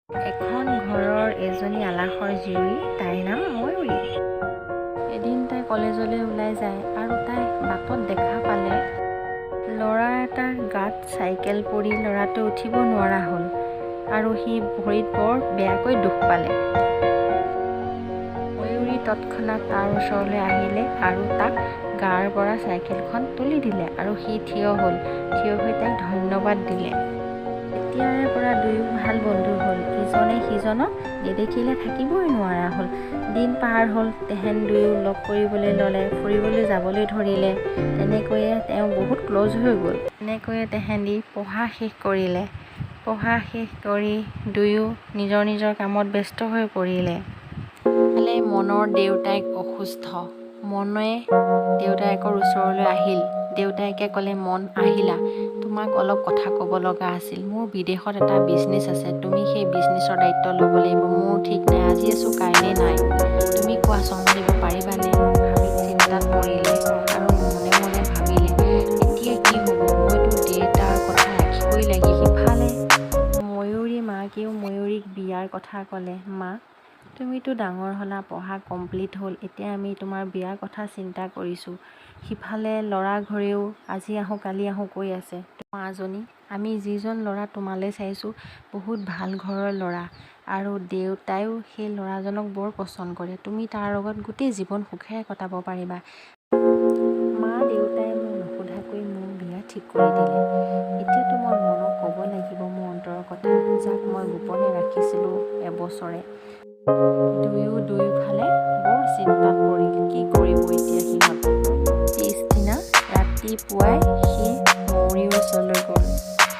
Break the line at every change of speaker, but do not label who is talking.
এখন ঘৰৰ এজনী আলাসৰ জীয়ৰী, তাইৰ নাম ময়ূৰী। এদিন তাই কলেজলৈ ওলাই যায় আৰু তাই বাটত দেখা পালে ল'ৰা এটাৰ গাত চাইকেল পৰি ল'ৰাটো উঠিব নোৱাৰা হ'ল আৰু সি ভৰিত বৰ বেয়াকৈ দুখ পালে। ময়ূৰী তৎক্ষণাত তাৰ ওচৰলৈ আহিলে আৰু তাক গাৰ পৰা চাইকেলখন তুলি দিলে আৰু সি থিয় হ'ল। থিয় হৈ তাইক ধন্যবাদ দিলে। তেতিয়াৰে পৰা দুয়ো ভাল বন্ধু হ'ল। ইজনে সিজনক নেদেখিলে থাকিবই নোৱাৰা হ'ল। দিন পাৰ হ'ল, তেহেঁত দুয়ো লগ কৰিবলৈ ল'লে, ফুৰিবলৈ যাবলৈ ধৰিলে। তেনেকৈয়ে তেওঁ বহুত ক্ল'জ হৈ গ'ল। তেনেকৈয়ে তেহেঁতি পঢ়া শেষ কৰিলে। পঢ়া শেষ কৰি দুয়ো নিজৰ নিজৰ কামত ব্যস্ত হৈ পৰিলে। ইফালে মনৰ দেউতাক অসুস্থ। মনে দেউতাকৰ ওচৰলৈ আহিল। দেউতাকে ক'লে, মন আহিলা, তোমাক অলপ কথা ক'ব লগা আছিল। মোৰ বিদেশত এটা বিজনেছ আছে, তুমি সেই বিজনেছৰ দায়িত্ব ল'ব লাগিব। মোৰ ঠিক নাই, আজি আছোঁ কাইলৈ নাই, তুমি কোৱা চম্ভালিব পাৰিবানে? ভাবি চিন্তাত পৰিলে আৰু মনে মনে ভাবিলে, এতিয়া কি হ'ব, মইতো দেউতাৰ কথা ৰাখিবই লাগিব। সিফালে ময়ূৰী মাকেও ময়ূৰীক বিয়াৰ কথা ক'লে। মা, তুমিতো ডাঙৰ হ'লা, পঢ়া কমপ্লিট হ'ল, এতিয়া আমি তোমাৰ বিয়াৰ কথা চিন্তা কৰিছোঁ। সিফালে ল'ৰা ঘৰেও আজি আহোঁ কালি আহোঁ কৈ আছে। মাজনী, আমি যিজন ল'ৰা তোমালৈ চাইছোঁ বহুত ভাল ঘৰৰ ল'ৰা আৰু দেউতায়ো সেই ল'ৰাজনক বৰ পচন্দ কৰে। তুমি তাৰ লগত গোটেই জীৱন সুখেৰে কটাব পাৰিবা। মা দেউতাই মোক নুসুধাকৈ মোৰ বিয়া ঠিক কৰি দিলে। এতিয়াতো মই মনক ক'ব লাগিব মোৰ অন্তৰৰ কথা, যাক মই গোপনে ৰাখিছিলোঁ এবছৰে। দুয়োফালে বৰ চিন্তাত পৰিল, কি কৰিব এতিয়া সিহঁত। পিছদিনা ৰাতিপুৱাই সি ময়ূৰীৰ ওচৰলৈ গ'ল।